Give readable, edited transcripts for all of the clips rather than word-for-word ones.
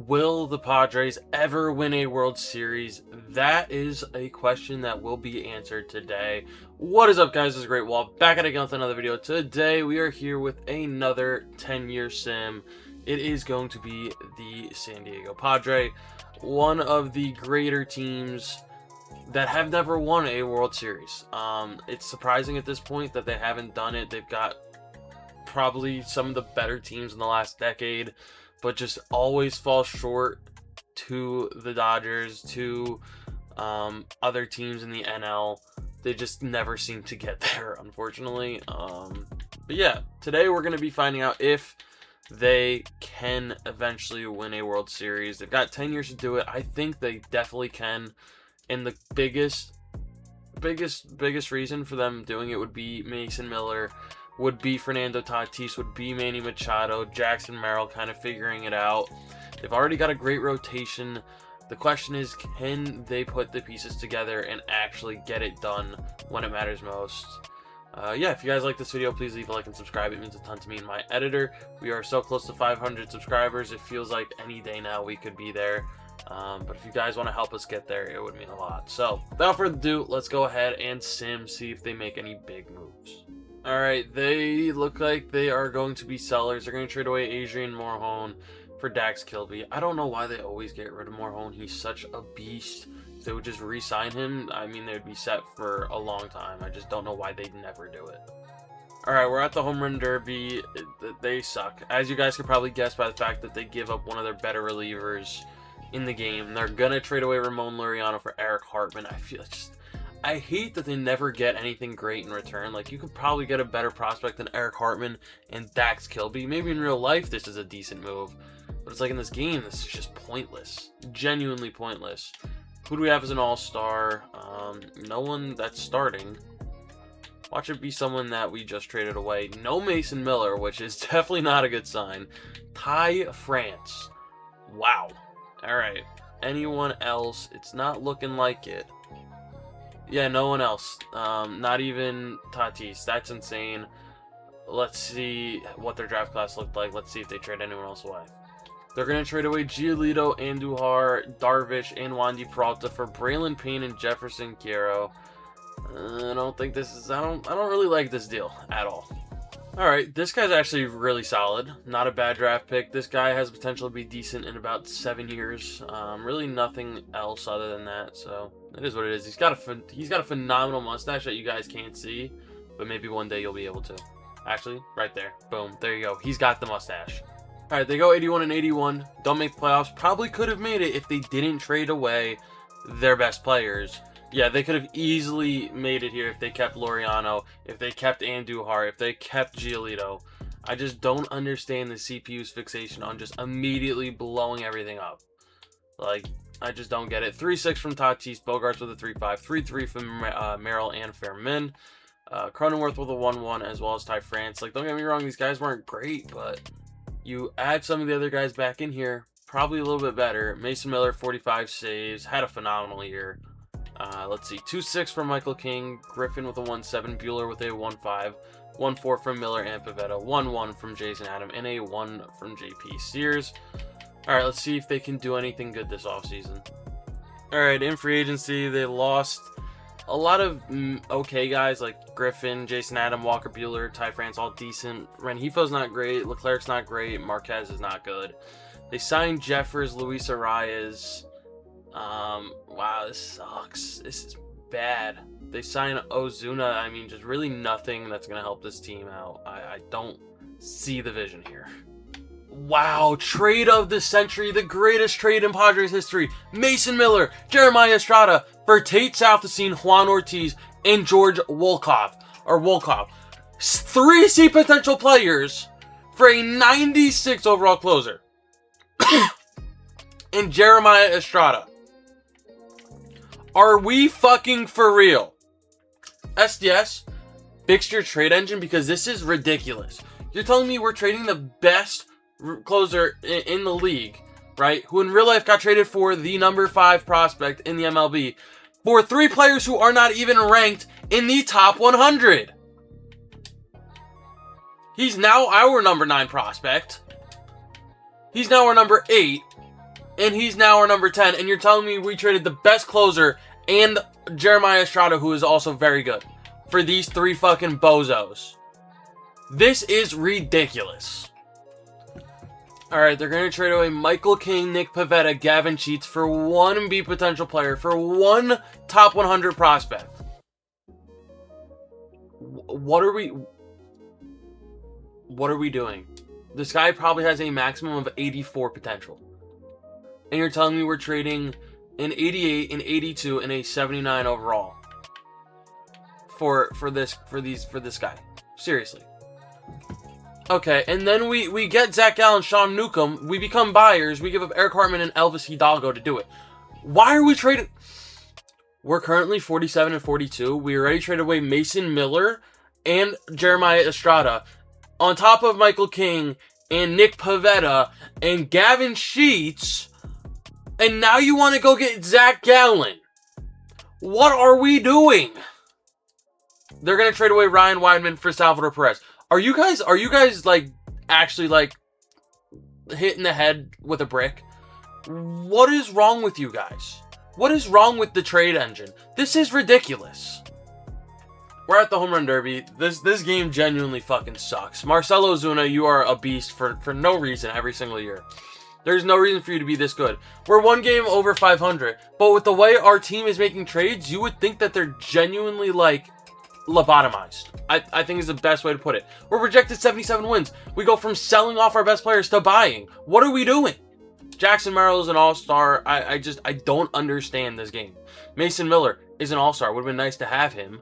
Will the Padres ever win a World Series? That is a question that will be answered today. What is up, guys? This is TheGreatWall, back at it again with another video. Today we are here with another 10-year sim. It is going to be the San Diego Padres, one of the greater teams that have never won a World Series. It's surprising at this point that they haven't done it. They've got probably some of the better teams in the last decade, but just always fall short to the Dodgers, to other teams in the NL. They just never seem to get there, unfortunately. But yeah, today we're going to be finding out if they can eventually win a World Series. They've got 10 years to do it. I think they definitely can. And the biggest reason for them doing it would be Mason Miller, would be Fernando Tatis, would be Manny Machado, Jackson Merrill kind of figuring it out. They've already got a great rotation. The question is, can they put the pieces together and actually get it done when it matters most? Yeah, if you guys like this video, please leave a like and subscribe. It means a ton to me and my editor. We are so close to 500 subscribers. It feels like any day now we could be there. But if you guys want to help us get there, it would mean a lot. So, without further ado, let's go ahead and see if they make any big moves. Alright, they look like they are going to be sellers. They're going to trade away Adrian Morejon for Dax Kilby. I don't know why they always get rid of Morejon. He's such a beast. If they would just re-sign him, I mean, they would be set for a long time. I just don't know why they'd never do it. Alright, we're at the home run derby. They suck. As you guys could probably guess by the fact that they give up one of their better relievers in the game. They're going to trade away Ramon Laureano for Eric Hartman. I hate that they never get anything great in return. Like, you could probably get a better prospect than Eric Hartman and Dax Kilby. Maybe in real life this is a decent move, but it's like in this game, this is just pointless. Genuinely pointless. Who do we have as an all-star? No one that's starting. Watch it be someone that we just traded away. No Mason Miller, which is definitely not a good sign. Ty France. Wow. Alright. Anyone else? It's not looking like it. Yeah, no one else. Not even Tatis. That's insane. Let's see what their draft class looked like. Let's see if they trade anyone else away. They're going to trade away Giolito, Andujar, Darvish, and Wandy Peralta for Braylon Payne and Jefferson Guerrero. I don't think this is... I don't really like this deal at all. Alright, this guy's actually really solid. Not a bad draft pick. This guy has potential to be decent in about 7 years. Really nothing else other than that, so it is what it is. He's got a phenomenal mustache that you guys can't see, but maybe one day you'll be able to. Actually, right there. Boom. There you go. He's got the mustache. Alright, they go 81 and 81. Don't make the playoffs. Probably could have made it if they didn't trade away their best players. Yeah, they could have easily made it here if they kept Laureano, if they kept Andujar, if they kept Giolito. I just don't understand the CPU's fixation on just immediately blowing everything up. Like, I just don't get it. 3-6 from Tatis, Bogarts with a 3-5, 3-3 from Merrill and Fairman. Cronenworth with a 1-1, as well as Ty France. Like, don't get me wrong, these guys weren't great, but you add some of the other guys back in here, probably a little bit better. Mason Miller, 45 saves, had a phenomenal year. Let's see, 2-6 from Michael King, Griffin with a 1-7, Buehler with a 1-5, 1-4 from Miller and Pivetta, 1-1 from Jason Adam, and a 1 from JP Sears. Alright, let's see if they can do anything good this offseason. Alright, in free agency, they lost a lot of okay guys like Griffin, Jason Adam, Walker Buehler, Ty France, all decent. Renjifo's not great, Leclerc's not great, Marquez is not good. They signed Jeffers, Luis Arias. Wow, this sucks. This is bad. They sign Ozuna. I mean, just really nothing that's going to help this team out. I don't see the vision here. Wow, trade of the century, the greatest trade in Padres history. Mason Miller, Jeremiah Estrada for Tate Southesine, Juan Ortiz, and George Wolkoff. 3 C potential players for a 96 overall closer. And Jeremiah Estrada. Are we fucking for real? SDS, fix your trade engine because this is ridiculous. You're telling me we're trading the best closer in the league, right? Who in real life got traded for the number 5 prospect in the MLB for 3 players who are not even ranked in the top 100. He's now our number 9 prospect. He's now our number 8. And he's now our number 10. And you're telling me we traded the best closer and Jeremiah Estrada, who is also very good, for these 3 fucking bozos. This is ridiculous. Alright, they're going to trade away Michael King, Nick Pivetta, Gavin Sheets for 1 B potential player, for 1 top 100 prospect. What are we doing? This guy probably has a maximum of 84 potential. And you're telling me we're trading an 88, an 82, and a 79 overall for this guy. Seriously. Okay, and then we get Zach Gallen, Sean Newcomb. We become buyers. We give up Eric Hartman and Elvis Hidalgo to do it. Why are we trading? We're currently 47 and 42. We already traded away Mason Miller and Jeremiah Estrada, on top of Michael King and Nick Pivetta and Gavin Sheets. And now you want to go get Zach Gallen. What are we doing? They're going to trade away Ryan Weidman for Salvador Perez. Are you guys like actually like hitting the head with a brick? What is wrong with you guys? What is wrong with the trade engine? This is ridiculous. We're at the home run derby. This game genuinely fucking sucks. Marcelo Ozuna, you are a beast for no reason every single year. There's no reason for you to be this good. We're 1 game over 500, but with the way our team is making trades, you would think that they're genuinely like lobotomized. I think is the best way to put it. We're projected 77 wins. We go from selling off our best players to buying. What are we doing? Jackson Merrill is an all-star. I don't understand this game. Mason Miller is an all-star. Would have been nice to have him.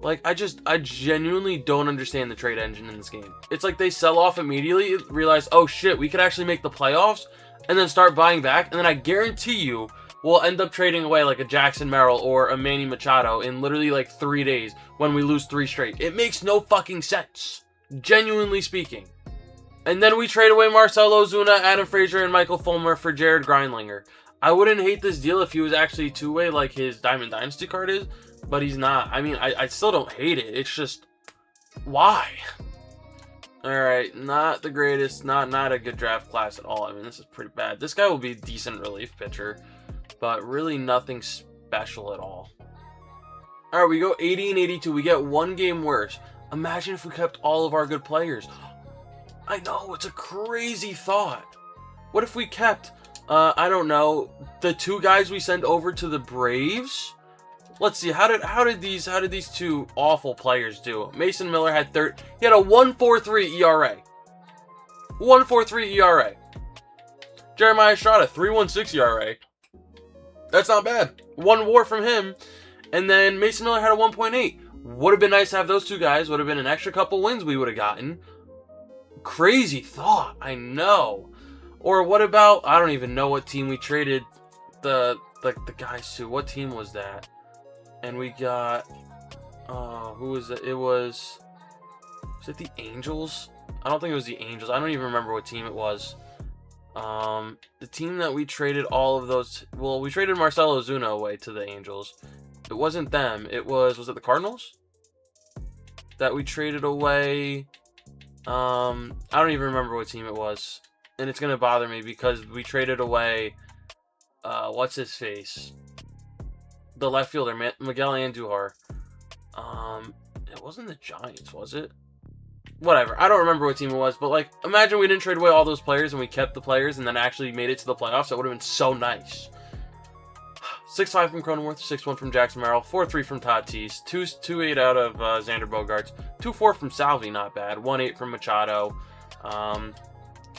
Like, I genuinely don't understand the trade engine in this game. It's like they sell off immediately, realize, oh shit, we could actually make the playoffs, and then start buying back, and then I guarantee you we'll end up trading away like a Jackson Merrill or a Manny Machado in literally like 3 days when we lose 3 straight. It makes no fucking sense. Genuinely speaking. And then we trade away Marcell Ozuna, Adam Frazier, and Michael Fulmer for Jared Grindlinger. I wouldn't hate this deal if he was actually 2-way like his Diamond Dynasty card is, but he's not. I mean, I still don't hate it. It's just, why? Alright, not the greatest, not a good draft class at all. I mean, this is pretty bad. This guy will be a decent relief pitcher, but really nothing special at all. Alright, we go 80 and 82. We get 1 game worse. Imagine if we kept all of our good players. I know, it's a crazy thought. What if we kept, I don't know, the 2 guys we sent over to the Braves? Let's see, how did these 2 awful players do? Mason Miller had he had a 1.43 ERA. 1.43 ERA. Jeremiah Estrada, 3.16 ERA. That's not bad. 1 WAR from him. And then Mason Miller had a 1.8. Would have been nice to have those 2 guys. Would have been an extra couple wins we would have gotten. Crazy thought, I know. Or what about, I don't even know what team we traded the guys to. What team was that? And we got, who was it? Was it the Angels? I don't think it was the Angels. I don't even remember what team it was. The team that we traded all of those, well, we traded Marcell Ozuna away to the Angels. It wasn't them. It was it the Cardinals? That we traded away. I don't even remember what team it was. And it's going to bother me because we traded away, what's his face? The left fielder, Miguel Andujar. It wasn't the Giants, was it? Whatever. I don't remember what team it was, but like, imagine we didn't trade away all those players and we kept the players and then actually made it to the playoffs. That would have been so nice. 6-5 from Cronenworth, 6-1 from Jackson Merrill, 4-3 from Tatis, 2-8 out of Xander Bogaerts, 2-4 from Salvi, not bad, 1-8 from Machado,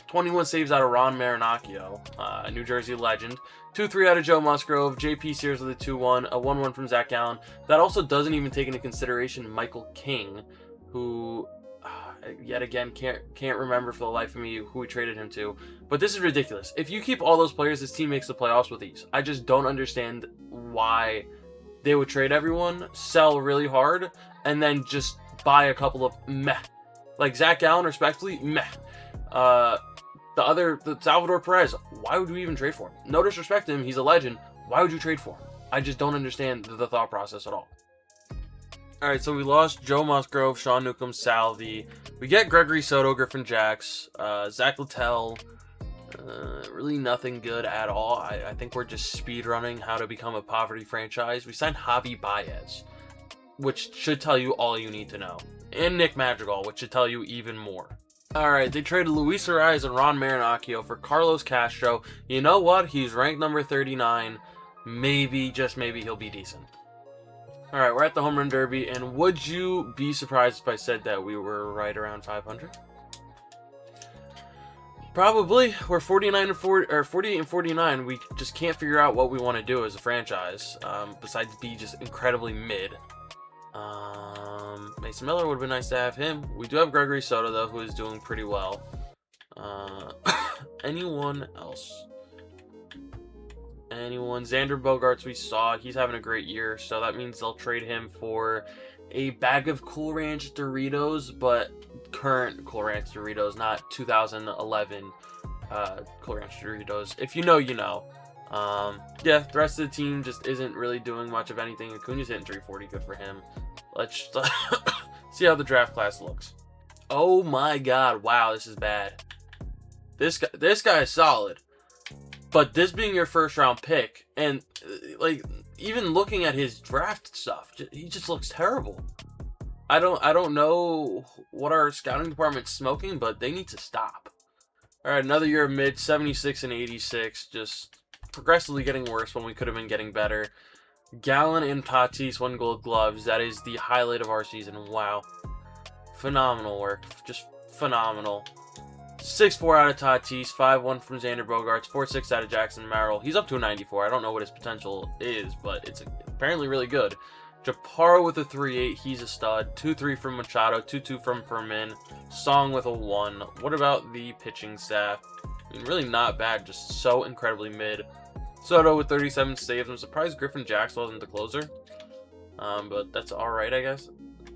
21 saves out of Ron Marinaccio, a New Jersey legend, 2-3 out of Joe Musgrove, JP Sears with a 2-1, a 1-1 from Zach Gallen. That also doesn't even take into consideration Michael King, who yet again can't remember for the life of me who we traded him to. But this is ridiculous. If you keep all those players, this team makes the playoffs with ease. I just don't understand why they would trade everyone, sell really hard, and then just buy a couple of meh. Like Zach Gallen, respectfully, meh. The Salvador Perez, why would we even trade for him? No disrespect to him, he's a legend. Why would you trade for him? I just don't understand the thought process at all. Alright, so we lost Joe Musgrove, Sean Newcomb, Salvi. We get Gregory Soto, Griffin Jacks, Zach Littell, Really nothing good at all. I think we're just speed running how to become a poverty franchise. We signed Javi Baez, which should tell you all you need to know. And Nick Madrigal, which should tell you even more. Alright, they traded Luis Ariz and Ron Marinaccio for Carlos Castro. You know what? He's ranked number 39. Maybe, just maybe, he'll be decent. Alright, we're at the Home Run Derby, and would you be surprised if I said that we were right around 500? Probably. We're 49 and 40, or 48 and 49. We just can't figure out what we want to do as a franchise, besides be just incredibly mid. Mason Miller would have been nice to have him. We do have Gregory Soto, though, who is doing pretty well. Anyone else? Anyone? Xander Bogaerts, we saw. He's having a great year, so that means they'll trade him for a bag of Cool Ranch Doritos, but current Cool Ranch Doritos, not 2011 Cool Ranch Doritos. If you know, you know. Yeah, the rest of the team just isn't really doing much of anything. Acuna's hitting 340, good for him. Let's see how the draft class looks. Oh my god, wow, this is bad. This guy is solid. But this being your first round pick, and like even looking at his draft stuff, he just looks terrible. I don't know what our scouting department's smoking, but they need to stop. All right, another year of mid, 76 and 86, just progressively getting worse when we could have been getting better. Gallen and Tatis won Gold Gloves. That is the highlight of our season. Wow, phenomenal work, just phenomenal. 6-4 out of Tatis, 5-1 from Xander Bogaerts, 4-6 out of Jackson Merrill. He's up to a 94. I don't know what his potential is, but it's apparently really good. Japaro with a 3-8. He's a stud. 2-3 from Machado, 2-2 from Furman. Song with a 1. What about the pitching staff? I mean, really not bad, just so incredibly mid. Soto with 37 saves. I'm surprised Griffin Jax wasn't the closer. But that's alright, I guess.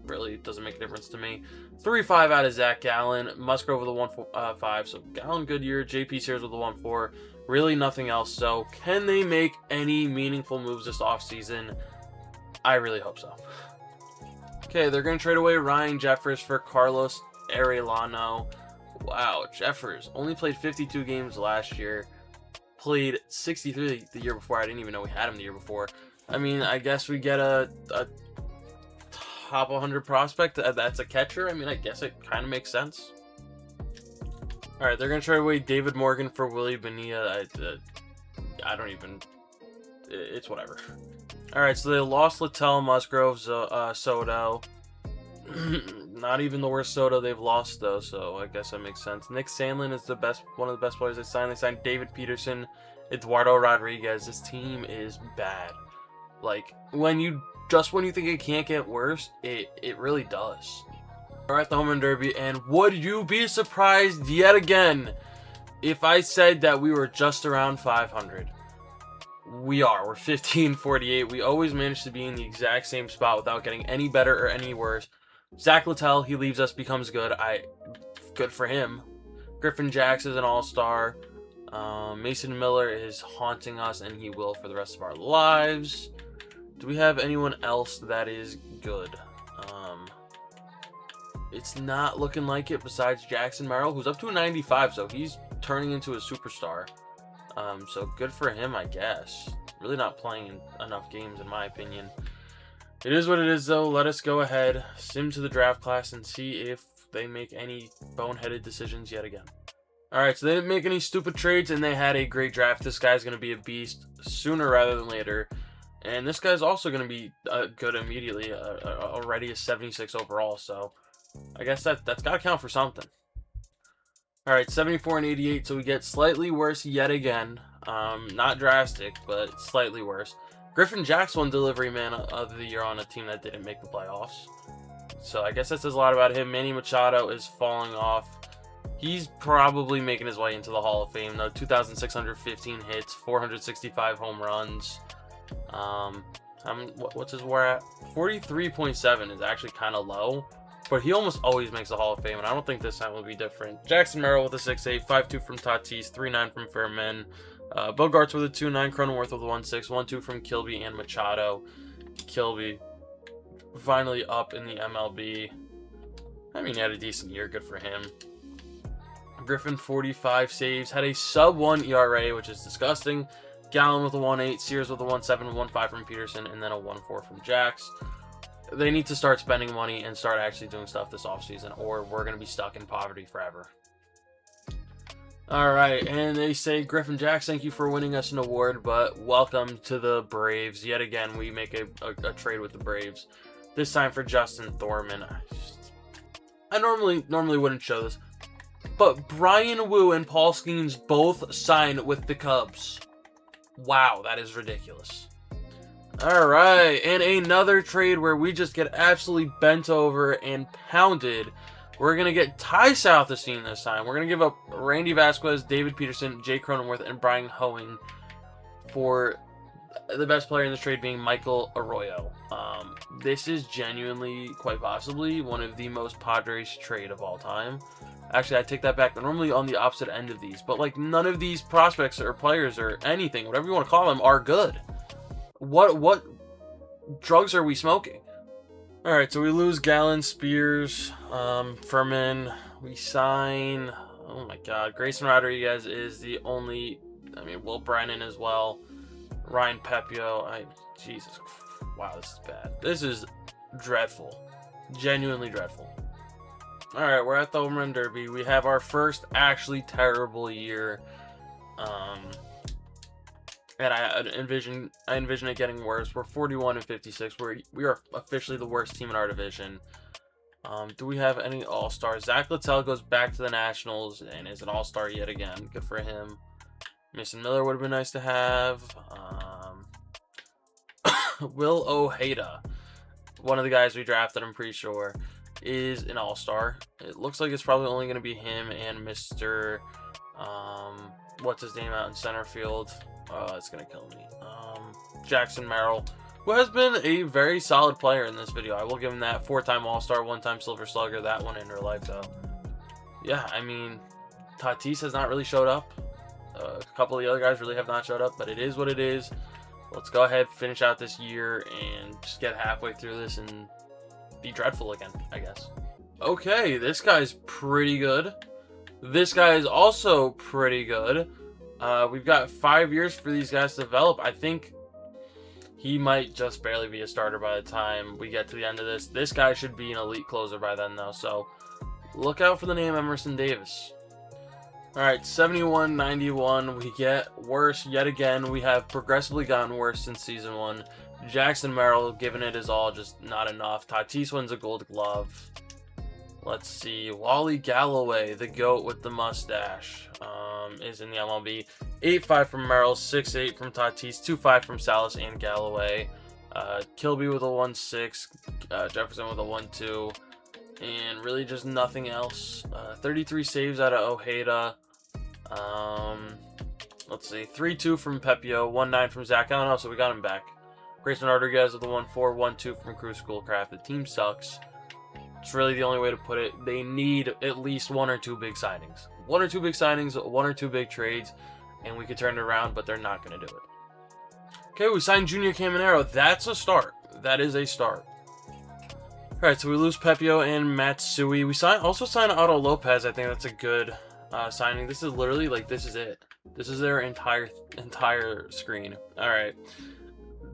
Really doesn't make a difference to me. 3-5 out of Zach Gallen. Musgrove with a 1-5. So Gallen, good year. JP Sears with a 1-4. Really nothing else. So can they make any meaningful moves this offseason? I really hope so. Okay, they're going to trade away Ryan Jeffers for Carlos Arellano. Wow, Jeffers only played 52 games last year. Played 63 the year before. I didn't even know we had him the year before. I mean, I guess we get a top 100 prospect that's a catcher. I mean, I guess it kind of makes sense. All right, they're going to trade away David Morgan for Willie Bonilla. I don't even... It's whatever. All right, so they lost Littell, Musgrove, Soto. Not even the worst Soto they've lost, though, so I guess that makes sense. Nick Sandlin is one of the best players they signed. They signed David Peterson, Eduardo Rodriguez. This team is bad. Like, when you think it can't get worse, it really does. We're at the Home Run Derby, and would you be surprised yet again if I said that we were just around 500? We are. We're 1548. We always manage to be in the exact same spot without getting any better or any worse. Zach Littell, he leaves us, becomes good. Good for him. Griffin Jax is an all-star. Mason Miller is haunting us, and he will for the rest of our lives. Do we have anyone else that is good? It's not looking like it besides Jackson Merrill, who's up to a 95, so he's turning into a superstar. So good for him, I guess. Really not playing enough games, in my opinion. It is what it is, though. Let us go ahead, sim to the draft class, and see if they make any boneheaded decisions yet again. Alright, so they didn't make any stupid trades, and they had a great draft. This guy's going to be a beast sooner rather than later. And this guy's also going to be good immediately, already a 76 overall, so I guess that's got to count for something. Alright, 74 and 88, so we get slightly worse yet again. Not drastic, but slightly worse. Griffin Jax won Delivery Man of the Year on a team that didn't make the playoffs. So I guess that says a lot about him. Manny Machado is falling off. He's probably making his way into the Hall of Fame, though. 2,615 hits, 465 home runs. What's his WAR at? 43.7 is actually kind of low, but he almost always makes the Hall of Fame, and I don't think this time will be different. Jackson Merrill with a 6.8, 5.2 from Tatis, 3.9 from Fairman. Bogarts with a 2.9, Cronenworth with a 1.6, 1.2 from Kilby and Machado. Kilby finally up in the MLB. I mean, he had a decent year, good for him. Griffin 45 saves, had a sub-1 ERA, which is disgusting. Gallen with a 1.8, Sears with a 1.7, 1.5 from Peterson, and then a 1.4 from Jax. They need to start spending money and start actually doing stuff this offseason, or we're going to be stuck in poverty forever. All right, and they say, Griffin Jax, thank you for winning us an award, but welcome to the Braves. Yet again, we make a trade with the Braves. This time for Justin Thorman. I normally wouldn't show this, but Brian Wu and Paul Skeens both signed with the Cubs. Wow, that is ridiculous. All right, and another trade where we just get absolutely bent over and pounded. We're going to get Ty Southestein this time. We're going to give up Randy Vasquez, David Peterson, Jay Cronenworth, and Brian Hoeing for the best player in this trade being Michael Arroyo. This is genuinely, quite possibly, one of the most Padres trade of all time. Actually, I take that back. They're normally on the opposite end of these. But, like, none of these prospects or players or anything, whatever you want to call them, are good. What drugs are we smoking? Alright, so we lose Gallen, Spears, Furman. We sign... Oh, my God. Grayson Rodriguez is the only... I mean, Will Brennan as well. Ryan Pepio. Jesus. Wow, this is bad. This is dreadful. Genuinely dreadful. Alright, we're at the Home Run Derby. We have our first actually terrible year. And I envision it getting worse. We're 41-56. We are officially the worst team in our division. Do we have any All-Stars? Zach Littell goes back to the Nationals and is an All-Star yet again. Good for him. Mason Miller would have been nice to have. Will Ojeda, one of the guys we drafted, I'm pretty sure, is an All-Star. It looks like it's probably only going to be him and Mr. What's his name out in center field? It's going to kill me. Jackson Merrill, who has been a very solid player in this video. I will give him that. 4-time All-Star, 1-time Silver Slugger. That one in real life, though. Yeah, I mean, Tatis has not really showed up. A couple of the other guys really have not showed up, but it is what it is. Let's go ahead, finish out this year, and just get halfway through this and be dreadful again, I guess. Okay, this guy's pretty good. This guy is also pretty good. We've got 5 years for these guys to develop. I think he might just barely be a starter by the time we get to the end of this. This guy should be an elite closer by then, though, so look out for the name Emerson Davis. Alright, 71-91, we get worse yet again. We have progressively gotten worse since Season 1. Jackson Merrill, giving it his all, just not enough. Tatis wins a Gold Glove. Let's see, Wally Galloway, the GOAT with the mustache, is in the MLB. 8.5 from Merrill, 6.8 from Tatis, 2.5 from Salas and Galloway. Kilby with a 1.6, Jefferson with a 1.2. And really just nothing else. 33 saves out of Ojeda. Let's see. 3.2 from Pepio. 1.9 from Zach. I don't know, so we got him back. Grayson Rodriguez with a 1.4. 1.2 from Cruz Schoolcraft. The team sucks. It's really the only way to put it. They need at least 1 or 2 big signings. 1 or 2 big signings, 1 or 2 big trades, and we could turn it around, but they're not going to do it. Okay, we signed Junior Caminero. That's a start. That is a start. Alright, so we lose Pepio and Matsui. We also signed Otto Lopez. I think that's a good signing. This is literally, like, this is it. This is their entire screen. Alright.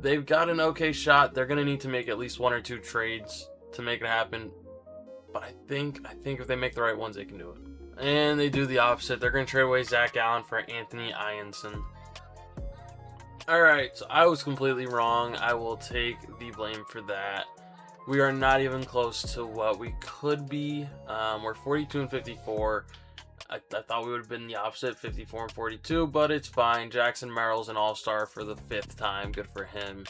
They've got an okay shot. They're going to need to make at least 1 or 2 trades to make it happen. But I think if they make the right ones, they can do it. And they do the opposite. They're going to trade away Zach Allen for Anthony Ianson. Alright, so I was completely wrong. I will take the blame for that. We are not even close to what we could be. We're 42-54. I thought we would have been the opposite, 54-42, but it's fine. Jackson Merrill's an all-star for the 5th time. Good for him.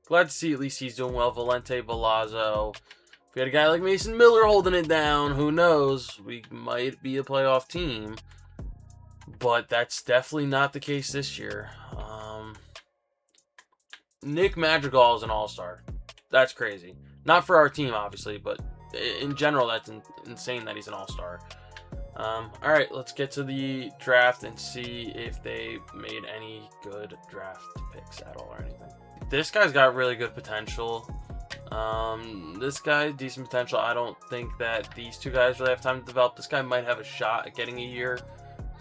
Glad to see at least he's doing well. Valente Balazzo. If we had a guy like Mason Miller holding it down, who knows? We might be a playoff team. But that's definitely not the case this year. Nick Madrigal is an all-star. That's crazy. Not for our team, obviously, but in general, that's insane that he's an all-star. Alright, let's get to the draft and see if they made any good draft picks at all or anything. This guy's got really good potential. This guy, decent potential. I don't think that these two guys really have time to develop. This guy might have a shot at getting a year.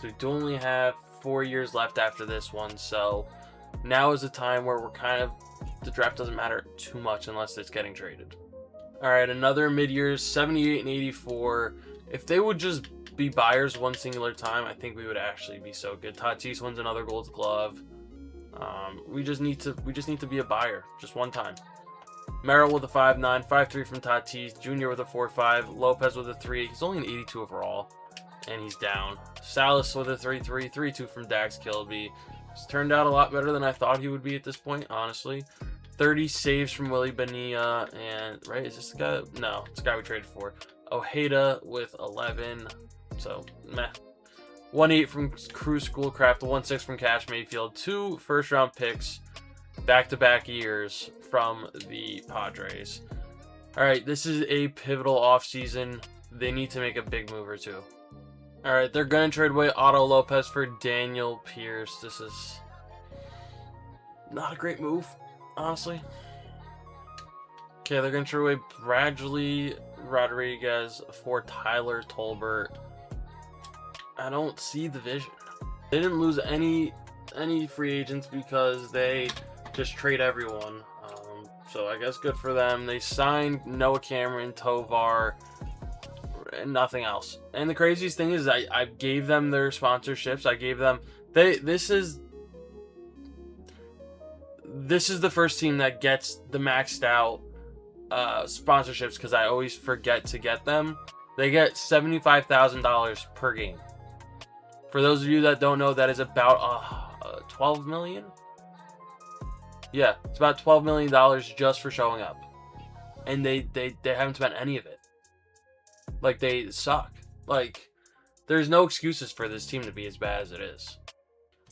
So we do only have 4 years left after this one. So now is the time where we're kind of, the draft doesn't matter too much unless it's getting traded. All right, another mid-years, 78 and 84. If they would just be buyers one singular time, I think we would actually be so good. Tatis wins another Gold Glove. We just need to be a buyer just one time. Merrill with a 5.9, 5.3 from Tatis. Junior with a 4.5. Lopez with a 3. He's only an 82 overall, and he's down. Salas with a 3.3, 3.2 from Dax Kilby. It's turned out a lot better than I thought he would be at this point, honestly. 30 saves from Willie Bonilla, and right, is this the guy? No, it's the guy we traded for. Ojeda with 11, so meh. 1.8 from Cruz Schoolcraft, 1.6 from Cash Mayfield, 2 first-round picks, back-to-back years from the Padres. All right, this is a pivotal offseason. They need to make a big move or two. All right, they're going to trade away Otto Lopez for Daniel Pierce. This is not a great move, honestly. Okay, they're going to trade away Bradley Rodriguez for Tyler Tolbert. I don't see the vision. They didn't lose any free agents because they just trade everyone. So I guess good for them. They signed Noah Cameron, Tovar, and nothing else. And the craziest thing is I gave them their sponsorships. I gave them this is the first team that gets the maxed out sponsorships because I always forget to get them. They get $75,000 per game. For those of you that don't know, that is about 12 million. Yeah, it's about $12 million just for showing up, and they haven't spent any of it. Like, they suck. Like, there's no excuses for this team to be as bad as it is.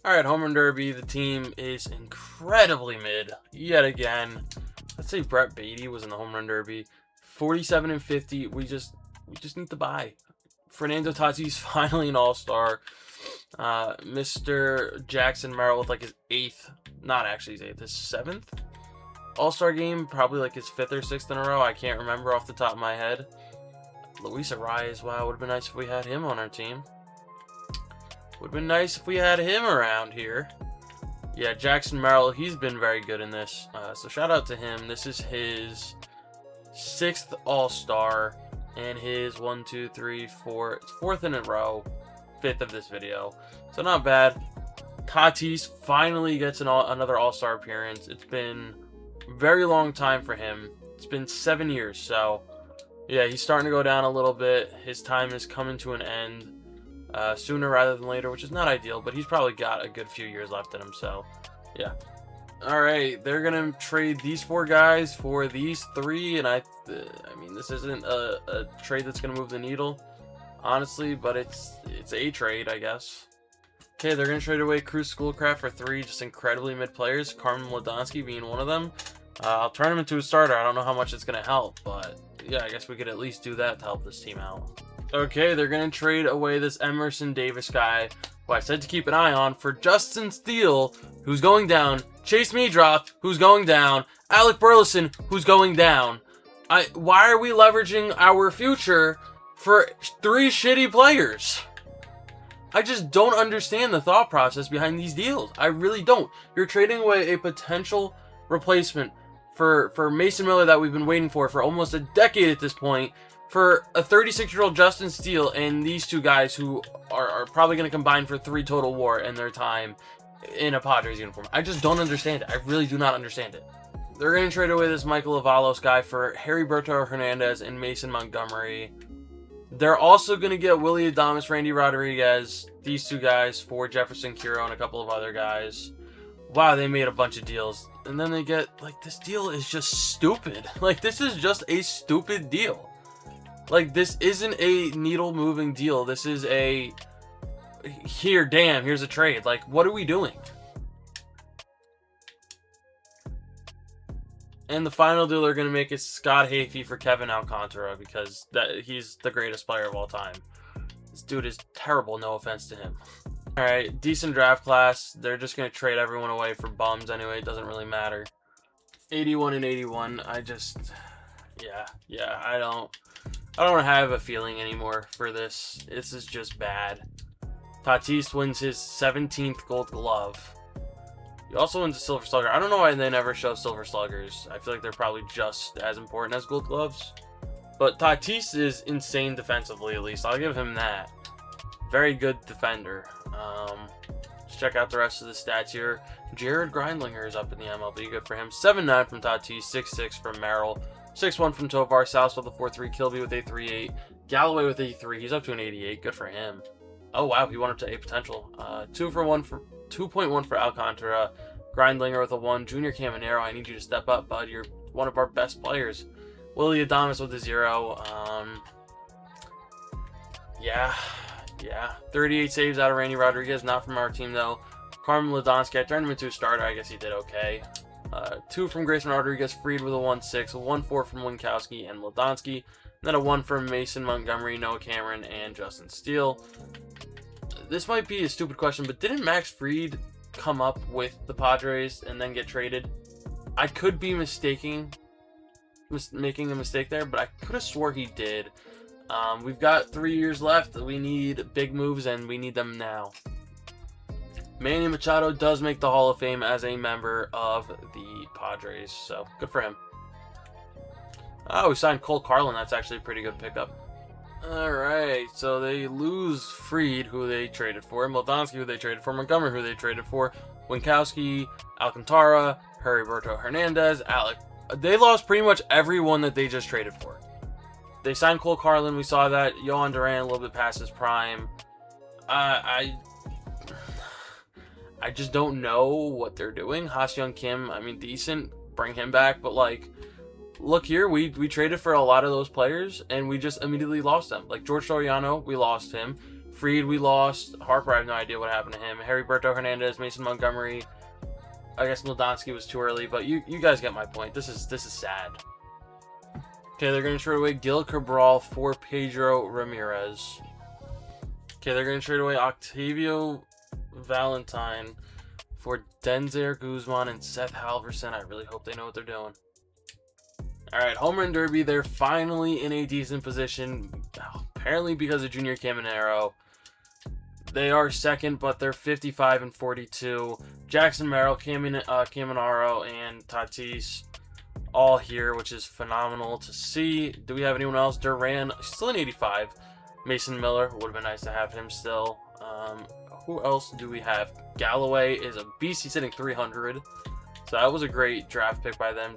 All right, home run derby. The team is incredibly mid yet again. Let's say Brett Beatty was in the home run derby. 47 and 50. We just need to buy. Fernando Tatis finally an all-star. Mr. Jackson Merrill with like his 8th, not actually his 8th, his 7th all-star game, probably like his 5th or 6th in a row. I can't remember off the top of my head. Luis Arias, wow, would have been nice if we had him on our team. Would have been nice if we had him around here. Yeah, Jackson Merrill, he's been very good in this. So shout out to him. This is his 6th all-star and his 4th in a row. 5th of this video, so not bad. Tatis finally gets another all-star appearance. It's been a very long time for him. It's been 7 years, so yeah, he's starting to go down a little bit. His time is coming to an end sooner rather than later, which is not ideal, but he's probably got a good few years left in him, so yeah. All right, they're gonna trade these 4 guys for these 3, and I mean, this isn't a trade that's gonna move the needle, honestly, but it's a trade, I guess. Okay, they're going to trade away Cruz Schoolcraft for 3 just incredibly mid players, Carmen Ladonsky being one of them. I'll turn him into a starter. I don't know how much it's going to help, but yeah, I guess we could at least do that to help this team out. Okay, they're going to trade away this Emerson Davis guy, who I said to keep an eye on, for Justin Steele, who's going down, Chase Meadroth, who's going down, Alec Burleson, who's going down. Why are we leveraging our future for 3 shitty players? I just don't understand the thought process behind these deals. I really don't. You're trading away a potential replacement for Mason Miller that we've been waiting for almost a decade at this point, for a 36-year-old Justin Steele and these 2 guys who are probably going to combine for 3 total WAR in their time in a Padres uniform. I just don't understand it. I really do not understand it. They're going to trade away this Michael Avalos guy for Heriberto Hernandez and Mason Montgomery. They're also going to get Willie Adames, Randy Rodriguez, these 2 guys for Jefferson Quiro and a couple of other guys. Wow, they made a bunch of deals. And then they get, like, this deal is just stupid. Like, this is just a stupid deal. Like, this isn't a needle-moving deal. This is a, here, damn, here's a trade. Like, what are we doing? And the final deal they're going to make is Scott Hafey for Kevin Alcantara, because he's the greatest player of all time. This dude is terrible, no offense to him. Alright, decent draft class. They're just going to trade everyone away for bums anyway. It doesn't really matter. 81 and 81. Yeah. I don't have a feeling anymore for this. This is just bad. Tatis wins his 17th Gold Glove. He also wins a Silver Slugger. I don't know why they never show Silver Sluggers. I feel like they're probably just as important as Gold Gloves. But Tatis is insane defensively, at least. I'll give him that. Very good defender. Let's check out the rest of the stats here. Jared Grindlinger is up in the MLB. Good for him. 7-9 from Tatis. 6-6 from Merrill. 6-1 from Tovar. South with a 4-3. Kilby with a 3-8. Galloway with a 3. He's up to an 88. Good for him. Oh, wow. He went up to A potential. 2.1 for Alcantara. Grindlinger with a 1. Junior Caminero, I need you to step up, bud. You're one of our best players. Willie Adames with a 0. Yeah. 38 saves out of Randy Rodriguez. Not from our team, though. Carmen Ladonsky, I turned him into a starter. I guess he did okay. 2 from Grayson Rodriguez. Fried with a 1-6. A 1-4 from Winkowski and Ladonsky. And then a 1 from Mason Montgomery, Noah Cameron, and Justin Steele. This might be a stupid question, but didn't Max Fried come up with the Padres and then get traded? I could be making a mistake there, but I could have swore he did. We've got 3 years left. We need big moves, and we need them now. Manny Machado does make the Hall of Fame as a member of the Padres, so good for him. Oh, we signed Cole Carlin. That's actually a pretty good pickup. Alright, so they lose Fried, who they traded for, Moldansky, who they traded for, Montgomery, who they traded for, Winkowski, Alcantara, Heriberto Hernandez, Alec. They lost pretty much everyone that they just traded for. They signed Cole Carlin, we saw that. Yohan Duran, a little bit past his prime. I just don't know what they're doing. Ha-Seong Kim, I mean, decent. Bring him back, but like, look here, we traded for a lot of those players, and we just immediately lost them. Like George Soriano, we lost him. Fried, we lost. Harper, I have no idea what happened to him. Heriberto Hernandez, Mason Montgomery. I guess Moldansky was too early, but you guys get my point. This is sad. Okay, they're going to trade away Gil Cabral for Pedro Ramirez. Okay, they're going to trade away Octavio Valentine for Denzer Guzman and Seth Halverson. I really hope they know what they're doing. Alright, Home Run Derby, they're finally in a decent position, apparently because of Junior Caminero. They are second, but they're 55 and 42. Jackson Merrill, Caminero, and Tatis all here, which is phenomenal to see. Do we have anyone else? Duran, still an 85. Mason Miller, would have been nice to have him still. Who else do we have? Galloway is a beast. He's hitting 300. So that was a great draft pick by them.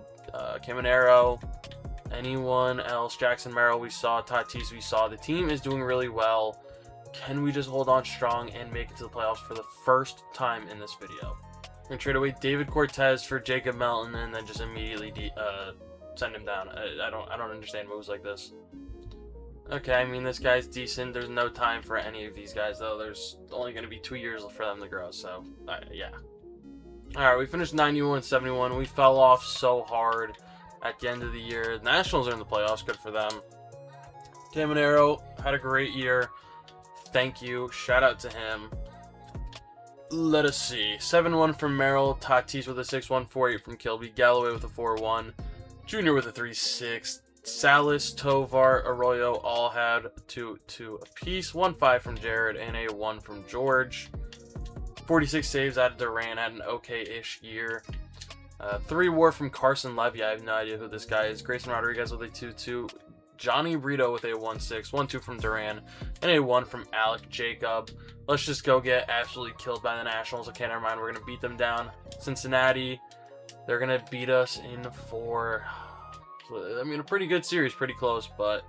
Caminero, anyone else? Jackson Merrill, we saw. Tatis, we saw. The team is doing really well. Can we just hold on strong and make it to the playoffs for the first time in this video? We're going to trade away David Cortez for Jacob Melton and then just immediately send him down. I don't understand moves like this. Okay, I mean, this guy's decent. There's no time for any of these guys, though. There's only going to be 2 years for them to grow, so, yeah. Alright, we finished 91-71. We fell off so hard at the end of the year. The Nationals are in the playoffs. Good for them. Caminero had a great year. Thank you. Shout out to him. Let us see. 7-1 from Merrill. Tatis with a 6-1. 4-8 from Kilby. Galloway with a 4-1. Junior with a 3-6. Salas, Tovar, Arroyo all had 2-2 apiece. 1-5 from Jared and a 1 from George. 46 saves out of Duran, had an okay-ish year. 3 WAR from Carson Levy. I have no idea who this guy is. Grayson Rodriguez with a 2-2. Johnny Brito with a 1-6. 1-2 from Duran. And a 1 from Alec Jacob. Let's just go get absolutely killed by the Nationals. Okay, never mind. We're going to beat them down. Cincinnati, they're going to beat us in 4. I mean, a pretty good series. Pretty close, but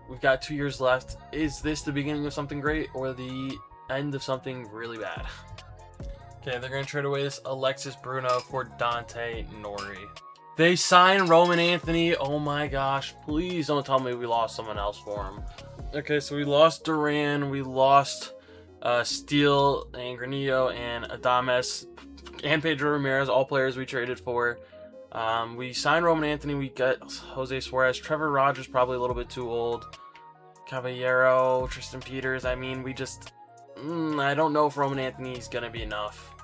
we've got 2 years left. Is this the beginning of something great or the end of something really bad? Okay, they're going to trade away this Alexis Bruno for Dante Nori. They sign Roman Anthony. Oh my gosh. Please don't tell me we lost someone else for him. Okay, so we lost Duran. We lost Steele and Granillo and Adames and Pedro Ramirez. All players we traded for. We signed Roman Anthony. We got Jose Suarez. Trevor Rogers, probably a little bit too old. Caballero, Tristan Peters. I mean, we just... I don't know if Roman Anthony is going to be enough.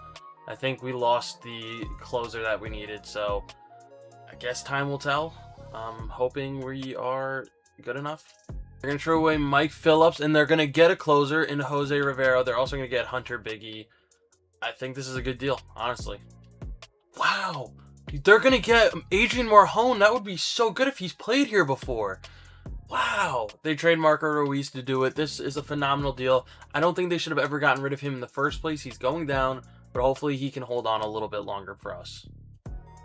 I think we lost the closer that we needed, so guess time will tell. I'm hoping we are good enough. They're going to throw away Mike Phillips, and they're going to get a closer in Jose Rivero. They're also going to get Hunter Biggie. I think this is a good deal, honestly. Wow. They're going to get Adrian Marjon. That would be so good if he's played here before. Wow. They trade Marco Ruiz to do it. This is a phenomenal deal. I don't think they should have ever gotten rid of him in the first place. He's going down, but hopefully he can hold on a little bit longer for us.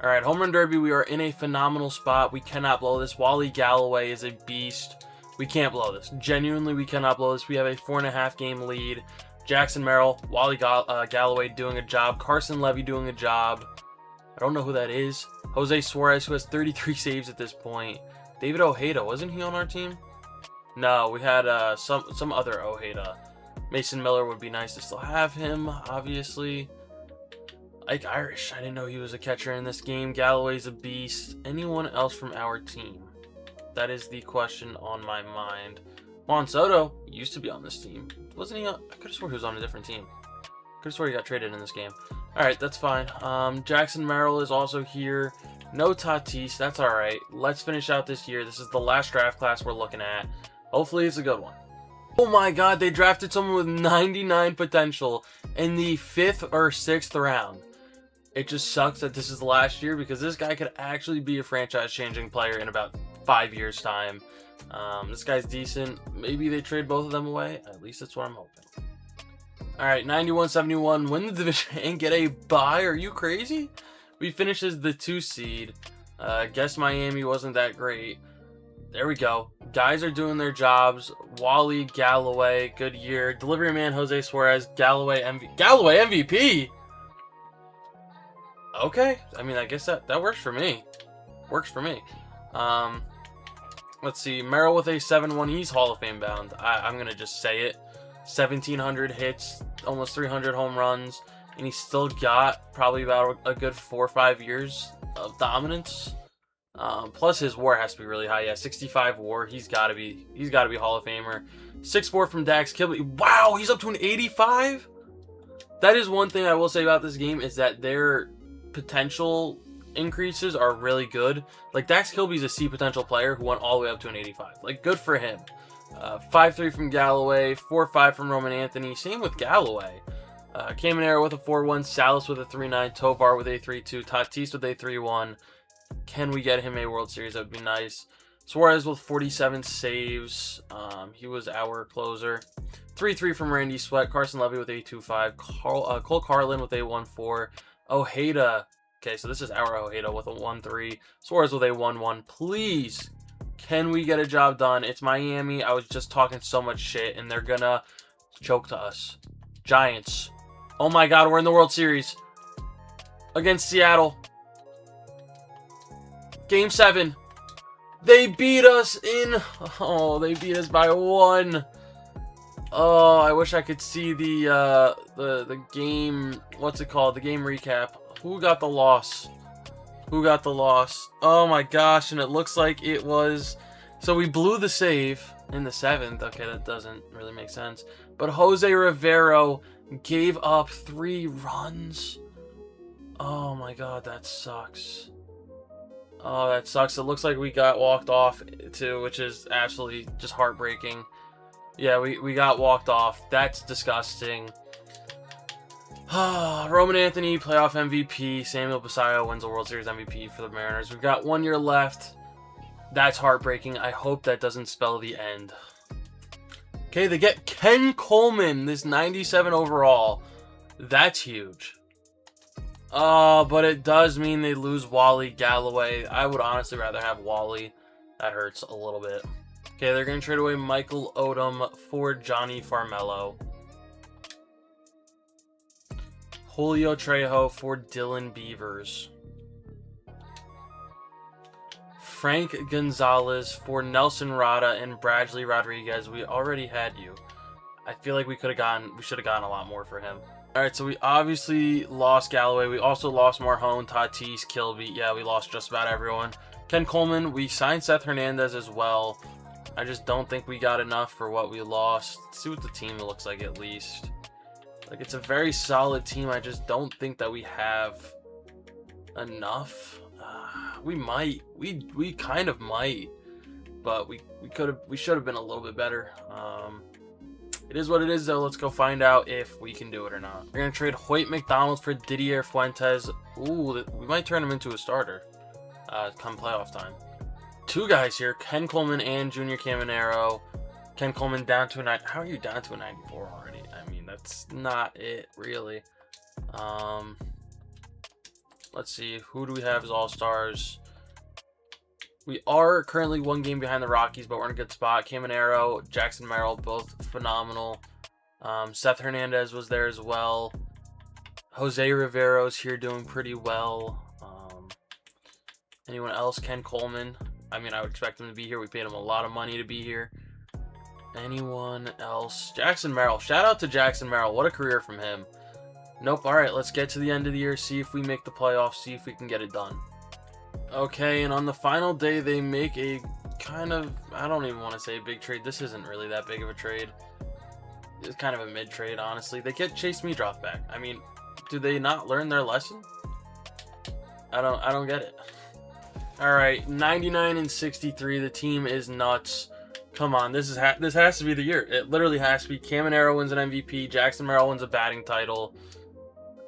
All right, Home Run Derby, we are in a phenomenal spot. We cannot blow this. Wally Galloway is a beast. We can't blow this. Genuinely, we cannot blow this. We have a 4.5 game lead. Jackson Merrill, Wally Galloway doing a job. Carson Levy doing a job. I don't know who that is. Jose Suarez, who has 33 saves at this point. David Ojeda, wasn't he on our team? No, we had some other Ojeda. Mason Miller would be nice to still have him, obviously. Ike Irish, I didn't know he was a catcher in this game. Galloway's a beast. Anyone else from our team? That is the question on my mind. Juan Soto used to be on this team. Wasn't he on? I could have swore he was on a different team. Could have swore he got traded in this game. Alright, that's fine. Jackson Merrill is also here. No Tatis, that's alright. Let's finish out this year. This is the last draft class we're looking at. Hopefully it's a good one. Oh my god, they drafted someone with 99 potential in the 5th or 6th round. It just sucks that this is the last year because this guy could actually be a franchise-changing player in about 5 years' time. This guy's decent. Maybe they trade both of them away. At least that's what I'm hoping. Alright, 91-71. Win the division and get a bye. Are you crazy? We finish as the 2 seed. Guess Miami wasn't that great. There we go. Guys are doing their jobs. Wally Galloway, good year. Delivery man Jose Suarez, Galloway MVP. Okay, I mean, I guess that works for me. Works for me. Let's see. Merrill with a 7-1. He's Hall of Fame bound. I'm gonna just say it. 1,700 hits, almost 300 home runs, and he's still got probably about a good 4 or 5 years of dominance. Plus his WAR has to be really high. Yeah, 65 WAR. He's gotta be Hall of Famer. 6'4" from Dax Kilby. Wow, he's up to an 85. That is one thing I will say about this game is that their potential increases are really good. Like Dax Kilby's a C potential player who went all the way up to an 85. Like good for him. 5'3" from Galloway, 4'5" from Roman Anthony. Same with Galloway. Caminero with a 4-1, Salas with a 3-9, Tovar with a 3-2, Tatis with a 3-1. Can we get him a World Series? That would be nice. Suarez with 47 saves. He was our closer. 3-3 from Randy Sweat. Carson Levy with a 2-5. Cole Carlin with a 1-4. Ojeda. Okay, so this is our Ojeda with a 1-3. Suarez with a 1-1. Please, can we get a job done? It's Miami. I was just talking so much shit, and they're gonna choke to us. Giants. Oh my god, we're in the World Series. Against Seattle. Game 7. They beat us in... Oh, they beat us by 1. Oh, I wish I could see the game... What's it called? The game recap. Who got the loss? Who got the loss? Oh my gosh, and it looks like it was... So we blew the save in the 7th. Okay, that doesn't really make sense. But Jose Rivero gave up 3 runs. Oh my god, that sucks. Oh, that sucks. It looks like we got walked off too, which is absolutely just heartbreaking. Yeah, we got walked off. That's disgusting. Roman Anthony, playoff MVP. Samuel Basallo wins the World Series MVP for the Mariners. We've got 1 year left. That's heartbreaking. I hope that doesn't spell the end. Okay, they get Ken Coleman, this 97 overall. That's huge. But it does mean they lose Wally Galloway. I would honestly rather have Wally. That hurts a little bit. Okay, they're going to trade away Michael Odom for Johnny Farmello. Julio Trejo for Dylan Beavers. Frank Gonzalez for Nelson Rada and Bradley Rodriguez. We already had you. I feel like we should have gotten a lot more for him. Alright, so we obviously lost Galloway. We also lost Marjon, Tatis, Kilby. Yeah, we lost just about everyone. Ken Coleman, we signed Seth Hernandez as well. I just don't think we got enough for what we lost. Let's see what the team looks like at least. Like, it's a very solid team. I just don't think that we have enough. We might. We kind of might. But we should have been a little bit better. It is what it is, though. Let's go find out if we can do it or not. We're going to trade Hoyt McDonald for Didier Fuentes. Ooh, we might turn him into a starter come playoff time. Two guys here, Ken Coleman and Junior Caminero. Ken Coleman down to a 9. How are you down to a 94 already? I mean, that's not it, really. Let's see. Who do we have as all-stars? We are currently 1 game behind the Rockies, but we're in a good spot. Caminero, Jackson Merrill, both phenomenal. Seth Hernandez was there as well. Jose Rivero's here doing pretty well. Anyone else? Ken Coleman. I mean, I would expect him to be here. We paid him a lot of money to be here. Anyone else? Jackson Merrill. Shout out to Jackson Merrill. What a career from him. Nope. All right, let's get to the end of the year, see if we make the playoffs, see if we can get it done. Okay, and on the final day, they make a kind of, I don't even want to say a big trade. This isn't really that big of a trade. It's kind of a mid-trade, honestly. They get Chase Meadroff back. I mean, do they not learn their lesson? I don't get it. All right, 99 and 63. The team is nuts. Come on, this has to be the year. It literally has to be. Caminero wins an MVP. Jackson Merrill wins a batting title.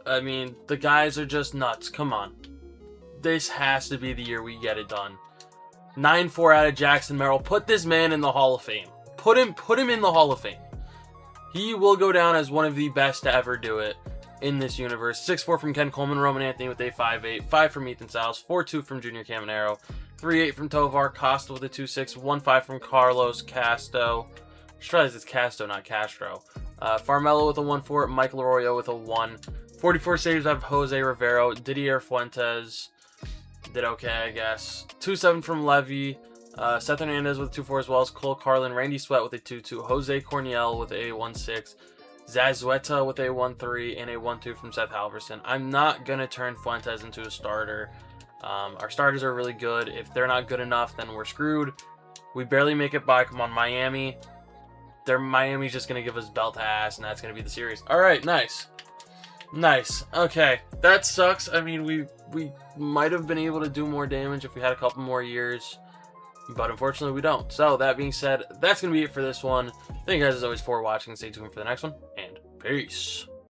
I mean, the guys are just nuts. Come on. This has to be the year we get it done. 9-4 out of Jackson Merrill. Put this man in the Hall of Fame. Put him in the Hall of Fame. He will go down as one of the best to ever do it in this universe. 6-4 from Ken Coleman. Roman Anthony with a 5-8. 5 from Ethan Salas. 4-2 from Junior Caminero. 3-8 from Tovar. Costa with a 2-6. 1-5 from Carlos Casto. Just realized it's Casto, not Castro. Farmelo with a 1-4. Mike Arroyo with a 1. 44 saves of Jose Rivero. Didier Fuentes did okay, I guess. 2-7 from Levy. Seth Hernandez with a 2-4 as well as Cole Carlin. Randy Sweat with a 2-2. Jose Corniel with a 1-6. Zazueta with a 1-3 and a 1-2 from Seth Halverson. I'm not going to turn Fuentes into a starter. Our starters are really good. If they're not good enough, then we're screwed. We barely make it by. Come on, Miami. Miami's just going to give us belt to ass, and that's going to be the series. All right, nice. Nice. Okay, that sucks. I mean, we might have been able to do more damage if we had a couple more years, but unfortunately we don't. So that being said, that's going to be it for this one. Thank you guys as always for watching. Stay tuned for the next one, and peace.